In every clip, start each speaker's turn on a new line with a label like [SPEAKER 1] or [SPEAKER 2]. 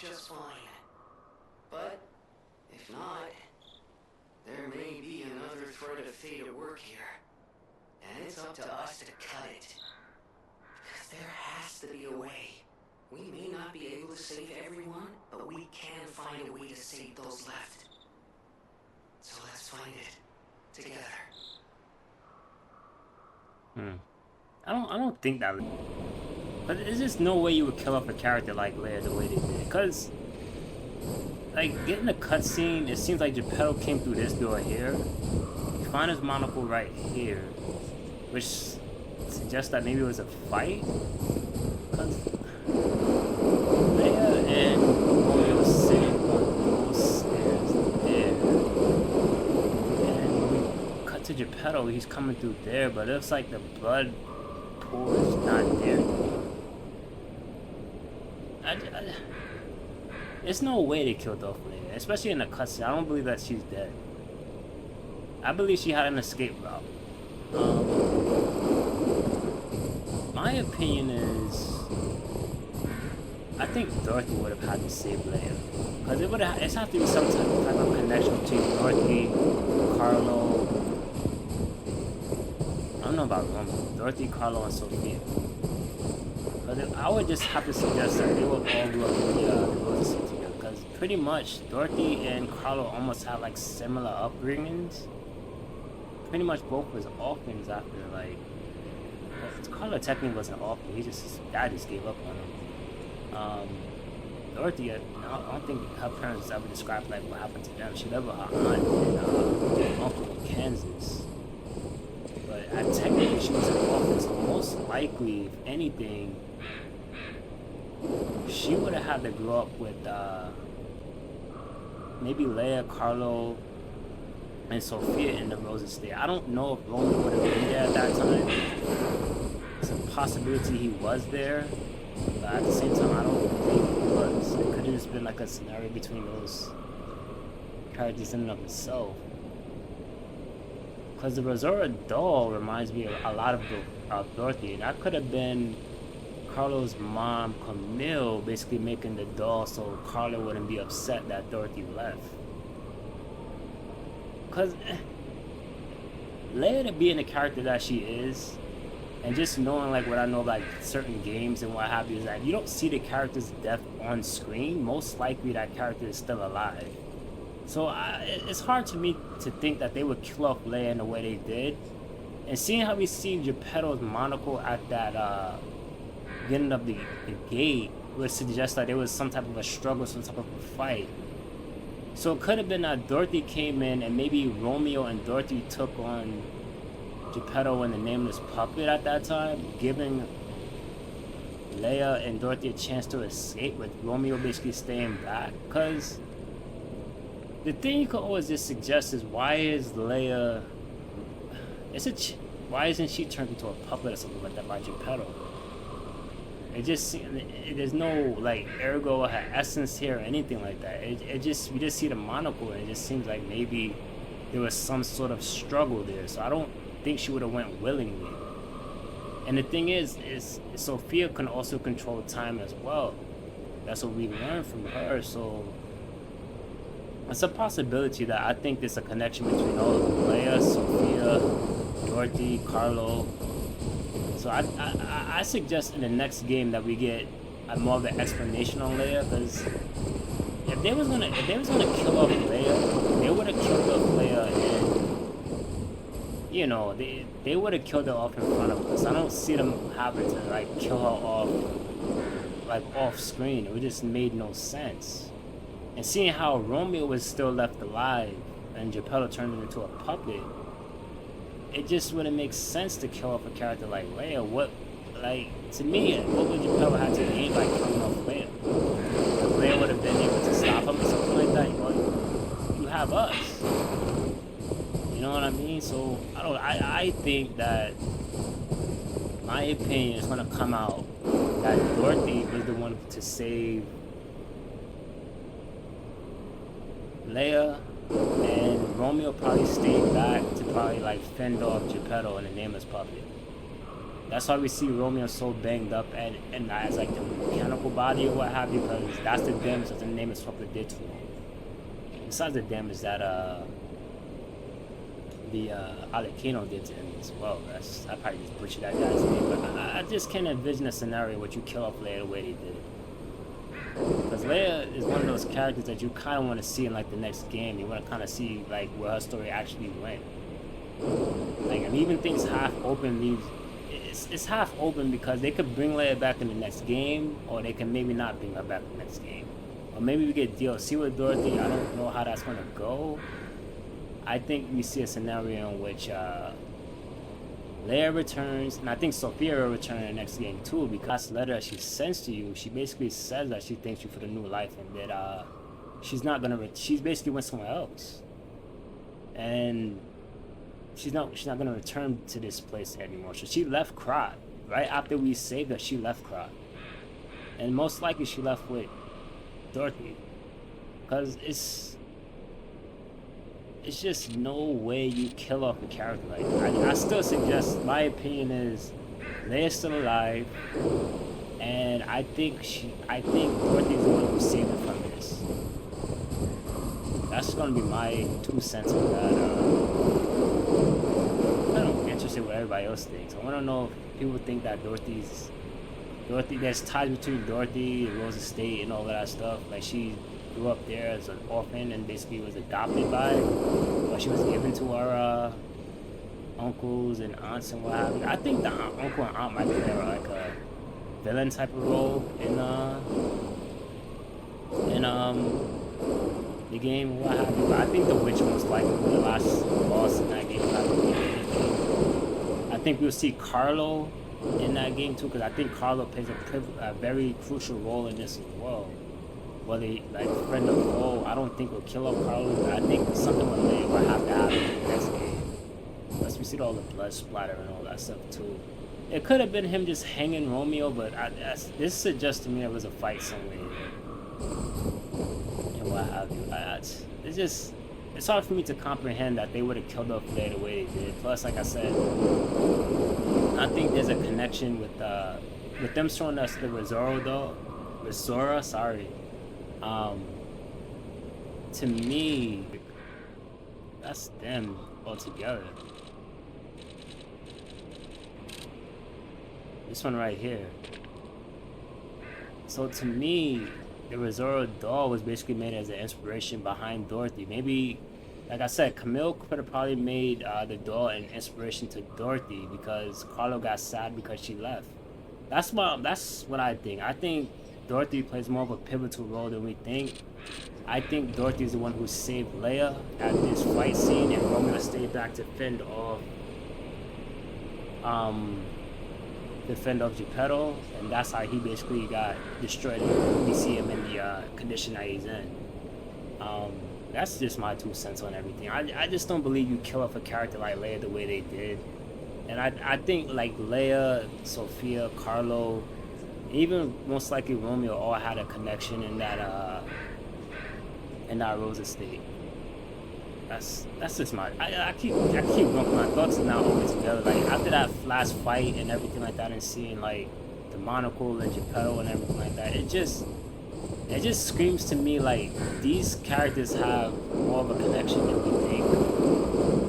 [SPEAKER 1] just fine. But, if not, there may be another thread of fate at work here. And it's up to us to cut it. Because there has to be a way. We may not be able to save everyone, but we can find a way to save those left. So let's find it. Together.
[SPEAKER 2] I don't think that would... But there's just no way you would kill off a character like Leia the way they did. Because, like, getting a cutscene, it seems like Geppetto came through this door here. You find his monocle right here. Which suggests that maybe it was a fight? Because Leia and Romeo was sitting on those stairs there. And when we cut to Geppetto, he's coming through there, but it looks like the blood pool is not there anymore. There's no way they killed off Leia, especially in the cutscene. I don't believe that she's dead. I believe she had an escape route. My opinion is, I think Dorothy would have had to save Leia, because it's have to be some type of connection between Dorothy, Carlo. I don't know about Romeo. Dorothy, Carlo, and Sophia. But I would just have to suggest that they will all grow up in the Roses together, because pretty much Dorothy and Carlo almost have like similar upbringings. Pretty much both was orphans after, like, well, Carlo technically wasn't an orphan. His dad just gave up on him. Dorothy, I don't think her parents ever described like what happened to them. She lived with her aunt and uncle in Kansas. But technically she was an orphan, so most likely, if anything, she would have had to grow up with maybe Leia, Carlo, and Sophia in the Roses there. I don't know if Romeo would have been there at that time. It's a possibility he was there, but at the same time, I don't think he was. It could have just been like a scenario between those characters in and of itself. Because the Rosora doll reminds me a lot of Dorothy, and that could have been Carlo's mom, Camille, basically making the doll so Carlo wouldn't be upset that Dorothy left. Because Leia, to being the character that she is, and just knowing like what I know about like, certain games and what have you, is that you don't see the character's death on screen. Most likely that character is still alive. So it's hard to me to think that they would kill off Leia in the way they did. And seeing how we see Geppetto's monocle at that beginning of the gate would suggest that there was some type of a struggle, some type of a fight. So it could have been that Dorothy came in and maybe Romeo and Dorothy took on Geppetto and the Nameless Puppet at that time, giving Leia and Dorothy a chance to escape, with Romeo basically staying back. Because the thing you could always just suggest is, why is Leia... why isn't she turned into a puppet or something like that by Geppetto? It just, there's no like ergo or her essence here or anything like that. We just see the monocle, and it just seems like maybe there was some sort of struggle there. So I don't think she would have went willingly. And the thing is Sophia can also control time as well. That's what we learned from her. So it's a possibility that I think there's a connection between all of them: Leia, Sophia, Dorothy, Carlo. So I suggest in the next game that we get more of an explanation on Leia, because if they was gonna kill off Leia, they would have killed off Leia, and you know they would have killed her off in front of us. I don't see them having to like kill her off like off screen. It would just made no sense. And seeing how Romeo was still left alive and Geppetto turned him into a puppet, it just wouldn't make sense to kill off a character like Leia. To me, what would Geppetto have to gain by killing off Leia? If Leia would have been able to stop him or something like that, you have us. You know what I mean? So I think that, my opinion is gonna come out that Dorothy was the one to save Leia, and Romeo probably stayed back to probably like fend off Geppetto and the Nameless Puppet. That's why we see Romeo so banged up and as like the mechanical body or what have you, because that's the damage that the name is what they did to him. Besides the damage that the Alecchino did to him as well. I probably just butchered that guy's name, but I just can't envision a scenario where you kill off Leia the way they did. Because Leia is one of those characters that you kind of want to see in like the next game. You want to kind of see like where her story actually went. Like, and even things half open leaves. It's half open because they could bring Leia back in the next game, or they can maybe not bring her back in the next game, or maybe we get DLC with Dorothy. I don't know how that's gonna go. I think we see a scenario in which Leia returns, and I think Sophia will return in the next game too, because the letter that she sends to you, she basically says that she thanks you for the new life, and that she's not gonna. She's basically went somewhere else, and she's not gonna return to this place anymore. So she left Krot right after we saved her. She left Krot, and most likely she left with Dorothy, because it's just no way you kill off a character like that. I still suggest, my opinion is, Leia's still alive, and I think Dorothy's the one who saved her from this. That's gonna be my 2 cents on that. I'm interested what everybody else thinks. I want to know if people think that Dorothy, there's ties between Dorothy and Rose Estate and all of that stuff. Like, she grew up there as an orphan and basically was adopted by, or she was given to her uncles and aunts and what have you. I think the uncle and aunt might play like a villain type of role in the game and what have you. But I think the witch most likely will be the last boss in that game. I think we'll see Carlo in that game too, because I think Carlo plays a very crucial role in this as well. Whether like friend or foe, I don't think we'll kill off Carlo, but I think something with Leia will have to happen in the next game. Plus we see all the blood splatter and all that stuff too. It could have been him just hanging Romeo, but this suggests to me there was a fight somewhere and what have you. It's hard for me to comprehend that they would have killed off Leia the way they did. Plus, like I said, I think there's a connection with them showing us the Resora, sorry. To me, that's them altogether. This one right here. So to me, the Resora doll was basically made as an inspiration behind Dorothy. Maybe, like I said, Camille could have probably made the doll an inspiration to Dorothy because Carlo got sad because she left. That's what I think. I think Dorothy plays more of a pivotal role than we think. I think Dorothy is the one who saved Leia at this fight scene, and Romeo stayed back to fend off Geppetto, and that's how he basically got destroyed. We see him in the condition that he's in. That's just my 2 cents on everything. I just don't believe you kill off a character like Leia the way they did. And I think like Leia, Sophia, Carlo, even most likely Romeo all had a connection in that Rose Estate. That's just my I keep bumping my thoughts now over together. Like after that last fight and everything like that, and seeing like the monocle and Geppetto and everything like that, it just screams to me like these characters have more of a connection than we think.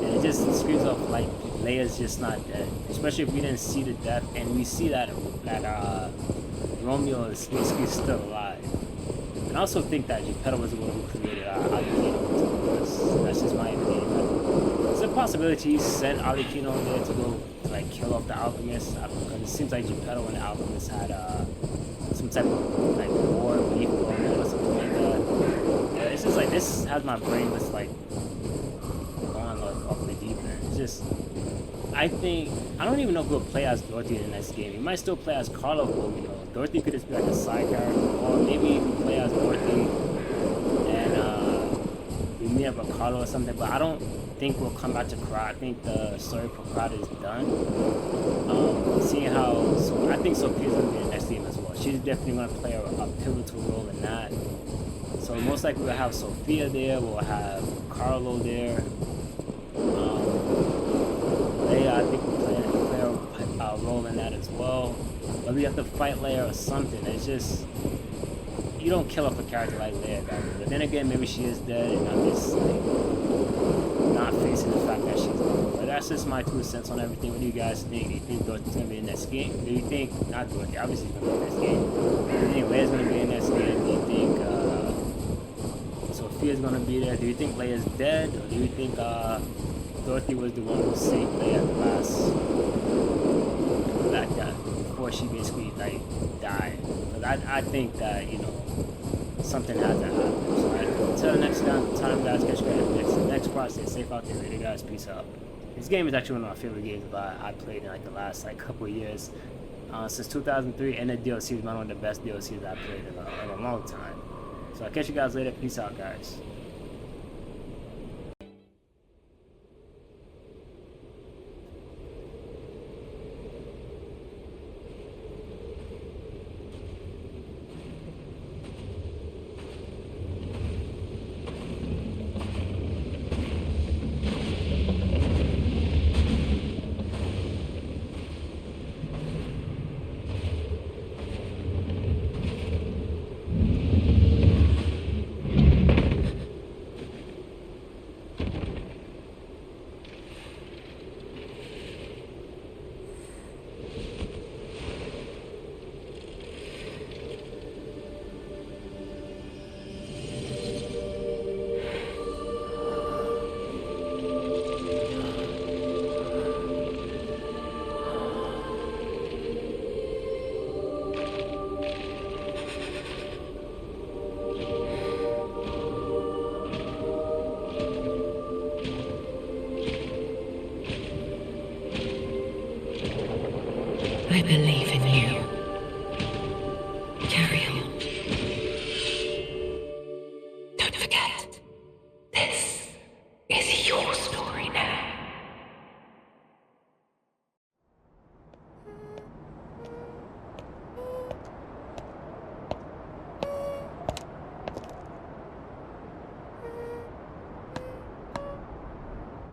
[SPEAKER 2] And it just screams off like Leia's just not dead. Especially if we didn't see the death, and we see that Romeo is basically still alive. And I also think that Geppetto was the one who created Alecchino. That's just my opinion. There's a possibility he sent Alecchino there to go like kill off the alchemist, because it seems like Geppetto and the alchemist had some type of like war beef going on or something like that. Yeah, it's just like this has my brain just like going like off the deep end. It's just I don't even know if we'll play as Dorothy in the next game. We might still play as Carlo, you know. Dorothy could just be like a side character, or maybe we play as Dorothy and we meet up with Carlo or something. But I don't think we'll come back to Krot. I think the story for Krot is done. Seeing how, so I think Sophia's gonna be in the next game as well. She's definitely gonna play a pivotal role in that. So most likely we'll have Sophia there. We'll have Carlo there. Leia, I think will play a role in that Maybe you have to fight Leia or something. It's just, you don't kill off a character like Leia that way. But then again, maybe she is dead, and I'm just like not facing the fact that she's dead. But that's just my 2 cents on everything. What do you guys think? Do you think Dorothy's gonna be in this game? Do you think, not Dorothy, obviously she's gonna be in this game. Do you think Leia's gonna be in this game? Do you think Sophia's gonna be there? Do you think Leia's dead, or do you think Dorothy was the one who saved Leia at the last, like that, before she basically like died? Because I think that, you know, something had to happen. So until the next time, guys, catch you guys next process. Safe out there, later, guys. Peace out. This game is actually one of my favorite games I played in like the last like couple of years. Since 2003, and the DLC is one of the best DLCs I played in a long time. So I'll catch you guys later. Peace out, guys.
[SPEAKER 3] I believe in you. Carry